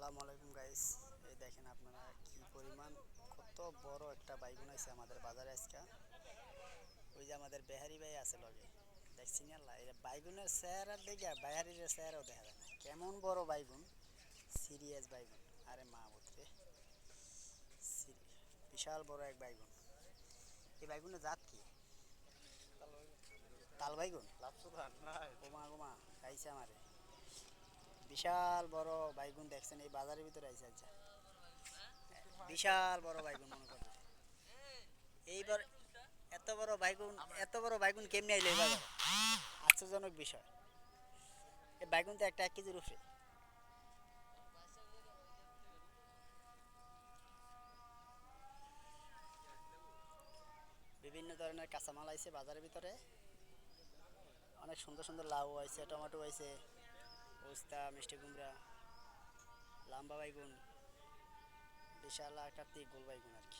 আসসালামু আলাইকুম গাইস। এই দেখেন আপনারা কি পরিমাণ কত বড় একটা বাইগুন আছে আমাদের বাজারে আজকে। ওই যে আমাদের বেহারি ভাই আছে লগে, দেখছেন আল্লাহ এই বাইগুনের চেহারার দিকে বেহারির চেহারাও দেখা যায় না, কেমন বড় বাইগুন, সিরিয়াস বাইগুন। আরে মা বুতরে, বিশাল বড় এক বাইগুন। এই বাইগুনের জাত কি? তাল বাইগুন। গোমা গোমা খাইছে আমারে। বিশাল বড় বাইগুন দেখছেন এই বাজারের ভিতরে আইছে। আচ্ছা, বিশাল বড় বাইগুন মনে করেন। এইবার এত বড় বাইগুন, এত বড় বাইগুন কেমনে আইলো এই বাজারে? আশ্চর্যজনক বিষয়। এই বাইগুন তো একটা 1 কেজির উপরে। বিভিন্ন ধরনের কাঁচামাল আইছে বাজারের ভিতরে। অনেক সুন্দর সুন্দর লাউ আইছে, টমেটো আইছে, উস্তা, মিষ্টি কুমড়া, লাম্বা বাইগুন, বিশাল আকার গোল বাইগুন আর কি।